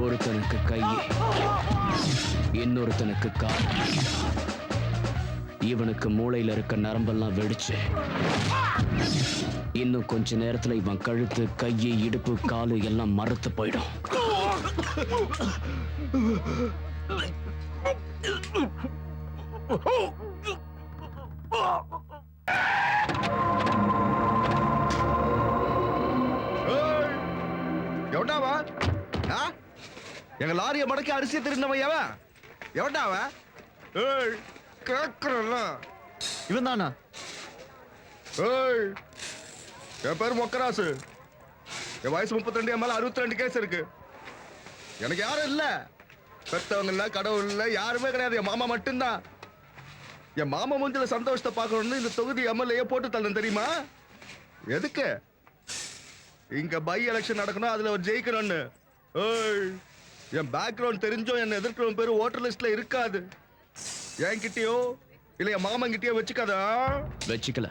ஒருத்தனுக்கு கை, இன்னொருத்தனுக்கு கால். இவனுக்கு மூளையில இருக்க நரம்பெல்லாம் வெடிச்சு இன்னும் கொஞ்ச நேரத்துல இவன் கழுத்து, கையை, இடுப்பு, காலு எல்லாம் மறுத்து போயிடும். எவடாவா? எங்க லாரிய மடக்கி அரிசி திருந்தவன் எவன்? எவடாவா? கேக்குறல இவன் தானா? என் பேர் மொக்கராசு. என் வயசு 32, என் மேல 62 கேஸ் இருக்கு. எனக்கு யாரும் இல்ல, பெத்தவங்க இல்ல, கடவுள் இல்ல, யாருமே கிடையாது. என் மாமா மட்டும்தான். என் மாமா மூஞ்சில சந்தோஷத்தை பார்க்கணும்னு இந்த தொகுதி எம்எல்ஏ போட்டு தள்ளேன் தெரியுமா? எதுக்கு? இங்க பை எலெக்ஷன் நடக்கணும், அதுல ஒரு ஜெயிக்கணும்னு. என் பேக்ரவுண்ட் தெரிஞ்சும் என்ன எதிர்க்கிறவன் பேரு ஓட்டர் லிஸ்ட்ல இருக்காது. என்கிட்டயோ இல்ல என் மாமன் கிட்டயோ வச்சுக்காத. வச்சுக்கல,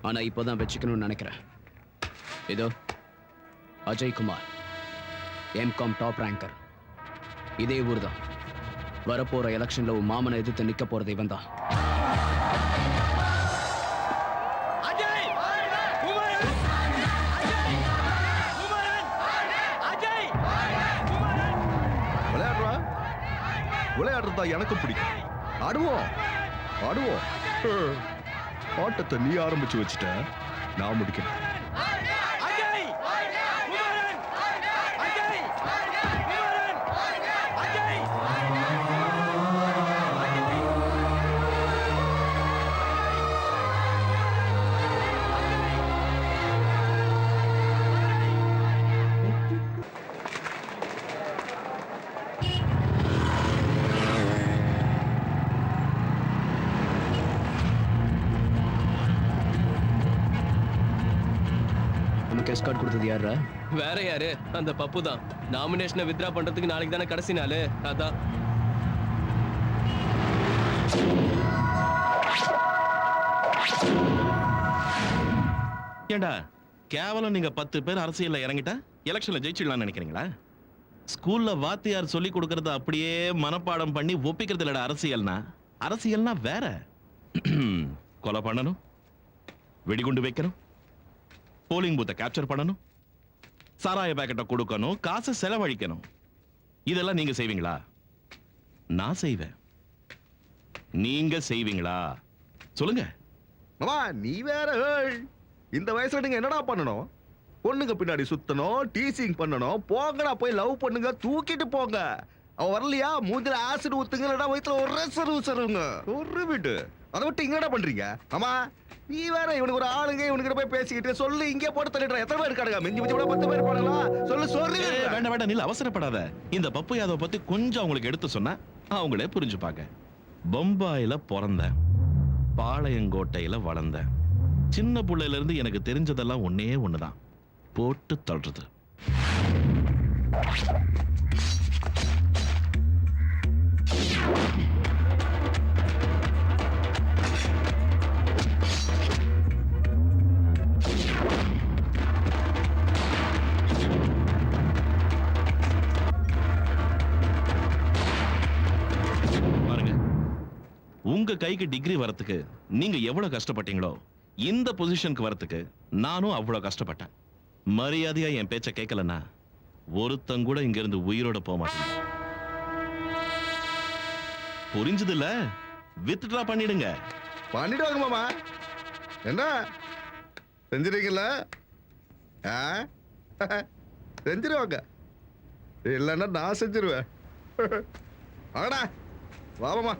ஆனா இப்போதான் வச்சுக்கணும்னு நினைக்கிறேன். இதோ அஜய்குமார், எம்காம் டாப் ரேங்கர். இதே ஊர் தான். வரப்போற எலெக்ஷன்ல உன் மாமனை எதிர்த்து நிக்க போறது இவன் தான். விளையாடுறதா எனக்கு பிடிக்கும். ஆடுவோம் ஆடுவோம். ஆட்டத்தை நீ ஆரம்பிச்சு வச்சுட்ட, நான் முடிக்கிறேன். எஸ்கார்ட் கொடுத்தது யாரா? வேற யாரு? அந்த பப்பு தான். நாமினேஷனை வித்ரா பண்றதுக்கு நாளைக்கு தானே கடைசி நாள். அதான். ஏண்டா கேவலம் நீங்க 10 பேர் அரசியல்ல இறங்கிட்டா எலெக்ஷன்ல ஜெயிச்சிடலாம்னு நினைக்கிறீங்களா? ஸ்கூல்ல வாத்தியார் சொல்லி கொடுக்கறத அப்படியே மனப்பாடம் பண்ணி ஒப்பிக்கிறது இல்லடா அரசியல்னா. அரசியல்னா வேற. கொலை பண்ணணும், வெடிகுண்டு வைக்கணும், போலிங் பூத்தை கேப்சர் பண்ணணும், சாராய பாக்கெட்டை கொடுக்கணும், காசு செலவழிக்கணும். இதெல்லாம் நீங்க செய்வீங்களா? நான் செய்வேன். நீங்க செய்வீங்களா? சொல்லுங்க. மாமா நீ வேற. இந்த வயசுல நீங்க என்னடா பண்ணணும்? பொண்ணுங்க பின்னாடி சுத்தணும், டீசிங் பண்ணணும். போங்கடா போய் லவ் பண்ணுங்க, தூக்கிட்டு போங்க. அவ வரலையா மூஞ்சில ஆசிட் ஊத்துங்க, இல்லடா வயித்துல ஒரு சருவுங்க ஒரு வீட்டு. அதை விட்டு இங்கடா பண்றீங்க? ஆமா நீ வேற. இவனுக்கு ஒரு ஆளுங்க, இவனுக்கு போய் பேசிக்கிட்டு சொல்லு, இங்கே போட்டு தள்ளிடுற. எத்தனை பேர் இருக்காங்க? மிஞ்சி மிஞ்சி 10 பேர் போனங்களா? சொல்லு சொல்லு. வேண்டாம் வேண்டாம், நீ அவசரப்படாத. இந்த பப்பு யாதவ பத்தி கொஞ்சம் அவங்களுக்கு எடுத்து சொன்னா அவங்களே புரிஞ்சுப்பாங்க. பம்பாயில பிறந்தேன், பாளையங்கோட்டையில வளர்ந்தேன். சின்ன புள்ளையில இருந்து எனக்கு தெரிஞ்சதெல்லாம் ஒன்னே ஒண்ணுதான், போட்டு தள்ளுறது. உங்க கைக்கு டிகிரி வரத்துக்கு நீங்க எவ்வளவு கஷ்டப்பட்டீங்களோ, இந்த பொசிஷனுக்கு வரத்துக்கு நானும் அவ்வளவு கஷ்டப்பட்டேன். மரியாதையா என் பேச்ச கேட்கலன்னா ஒருத்தங்க கூட இங்க இருந்து உயிரோட போக மாட்டேன். புரிஞ்சது இல்ல? வித்ட்ரா பண்ணிடுங்க. பண்ணிடுவாங்க மாமா. என்ன செஞ்சிருக்கீங்களா? செஞ்சிருவாங்க. இல்லைன்னா நான் செஞ்சிருவேன். வாடா வா மாமா.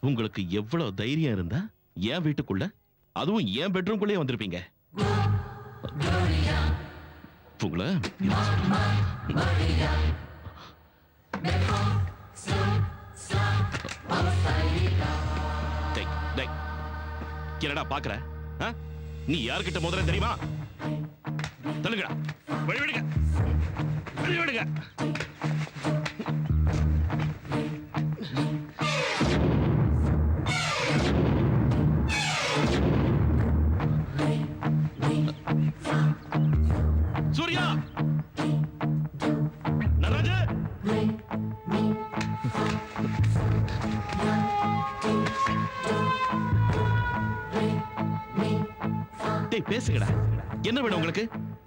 உங்களுக்கு எவ்வளவு தைரியம் இருந்தா என் வீட்டுக்குள்ள அதுவும் என் பெட்ரூம்குள்ளே வந்திருப்பீங்க. உங்களை என்னடா பாக்குற? நீ யார்கிட்ட முதல்ல தெரியுமா? தள்ளுங்கடா, வழிவிடுங்க, வழிவிடுங்க. சூர்யா, நடராஜு, டேய் பேசுங்கடா. என்ன வேணும் உங்களுக்கு?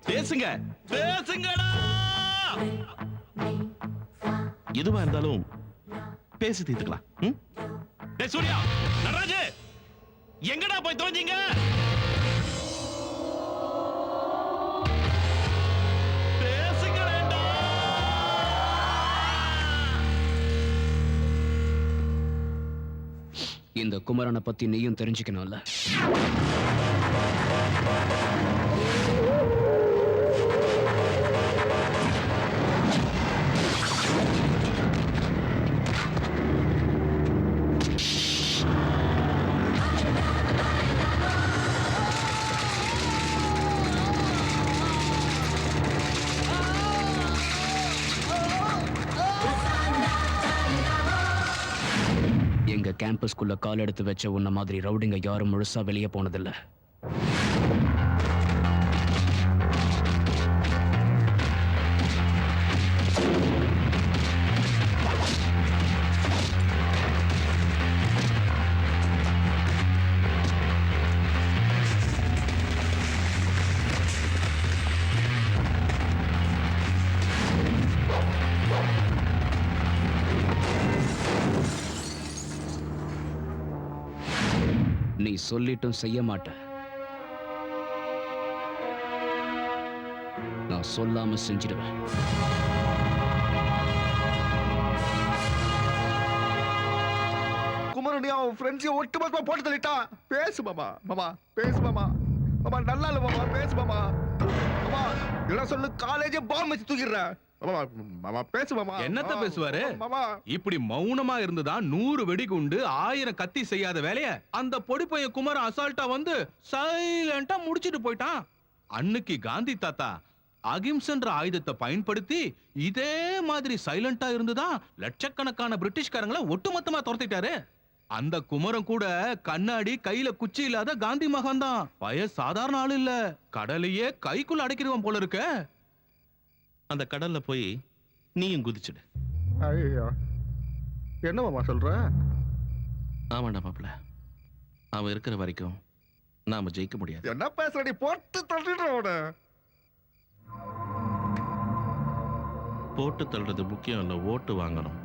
பேசுங்க, பேசுங்கடா. எதுவா இருந்தாலும் பேசி தீர்த்துக்கலாம். டேய் சூர்யா, நடராஜு, எங்கடா போய் தொலைஞ்சீங்க? இந்த குமரனை பத்தி நீயும் தெரிஞ்சுக்கணும்ல. எங்க கேம்பஸ்குள்ள கால் எடுத்து வச்ச உன்ன மாதிரி ரவுடிங்க யாரும் முழுசா வெளியே போனதில்ல. நீ சொல்லிட்டும் செய்ய மாட்ட. நான் சொல்லாம செஞ்சிடுவேன். குமரன் அவன் ஃப்ரெண்ட்ஸையும் ஒட்டுமொத்தமா போட்டு தள்ளிட்டான். பேசு மாமா, மாமா பேசு மாமா, மாமா நல்லா இல்ல மாமா, பேசு மாமா, மாமா என்ன சொல்லு, காலேஜே பாம்பு வச்சு தூக்கிடுறேன். மாமா பேசு மாமா. என்னத்த பேசுவாரு? மாமா இப்படி மௌனமா இருந்துதான் 100 வெடிகுண்டு 1000 கத்தி செய்யாத வேலைய அந்த பொடி பையன் குமார அசால்ட்டா வந்து சைலண்டா முடிச்சிட்டு போயிட்டான். அன்னைக்கு காந்தி தாத்தா அகிம்சன்ற ஆயுதத்தை பயன்படுத்தி இதே மாதிரி சைலண்டா இருந்துதான் லட்சக்கணக்கான பிரிட்டிஷ்காரங்களை ஒட்டுமொத்தமா துரத்திட்டாரு. அந்த குமரன் கூட கண்ணாடி கையில குச்சி இல்லாத காந்தி மகன் தான். பய சாதாரண ஆள் இல்ல, கடலையே கைக்குள்ள அடைக்கிறவன் போல இருக்க. அந்த கடல்ல போய் நீயும் குதிச்சுடு. ஐயோ என்ன மாமா சொல்ற? ஆமாண்டா மாப்பிள்ள, அவன் இருக்கிற வரைக்கும் நாம ஜெயிக்க முடியாது. என்ன பேசுற நீ? போட்டு தள்ளிடுற. போட்டு தள்ளுறது முக்கியம் இல்ல, ஓட்டு வாங்கணும்.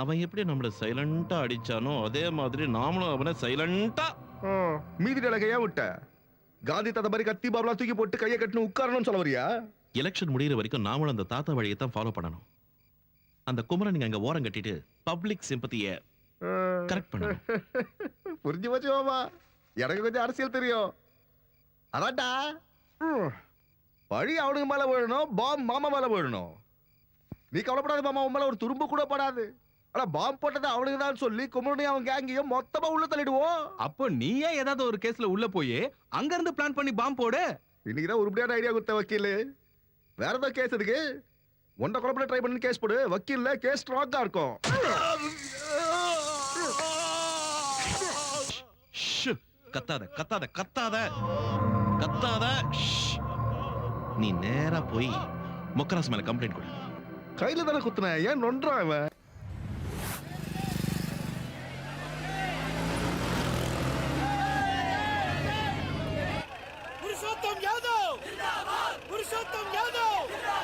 அவன் எப்படி நம்மள சைலண்டா அடிச்சானோ அதே மாதிரி நாமளும் அவனை சைலண்டா. மீதி நிலகையா விட்ட காந்தி தாத்தா மாதிரி கத்தி பாபலா தூக்கி போட்டு கையை கட்டணும் உட்காரணும்னு சொல்ல வரியா? எலெக்ஷன் முடிகிற வரைக்கும் நாமளும் அந்த தாத்தா வழியை தான் ஃபாலோ பண்ணணும். அந்த குமரன் நீங்க அங்க ஓரம் கட்டிட்டு பப்ளிக் சிம்பத்திய கரெக்ட் பண்ணணும். புரிஞ்சு போச்சு மாமா, எனக்கு கொஞ்சம் அரசியல் தெரியும். அதான்டா பழி அவனுக்கு மேல விழணும், பாம் மாமா மேல விழணும். நீ கவலைப்படாத மாமா, உன் மேல ஒரு துரும்பு கூட படாது. ஆனா பாம் போட்டது அவனுக்கு தான் சொல்லி குமரனையும் அவன் கேங்கையும் மொத்தமா உள்ள தள்ளிடுவோம். அப்போ நீயே ஏதாவது ஒரு கேஸ்ல உள்ள போய் அங்க இருந்து பிளான் பண்ணி பாம்பு போடு. இன்னைக்குதான் உருப்படியான ஐடியா கொடுத்த வக்கீல். வேற ஏதாவது கேஸ் இருக்கு, ஒன்றை குழப்பல ட்ரை பண்ணி கேஸ் போடு. வக்கீல்ல கேஸ் ஸ்ட்ராங்கா இருக்கும். கத்தாத கத்தாத கத்தாத கத்தாத. நீ நேரா போய் மொக்கராஸ் மேல கம்ப்ளைண்ட் கொடு. கையில தானே குத்துன, ஏன் நொன்றான் அவன்? पुरुषोत्तम यादव जिंदाबाद, पुरुषोत्तम यादव जिंदाबाद।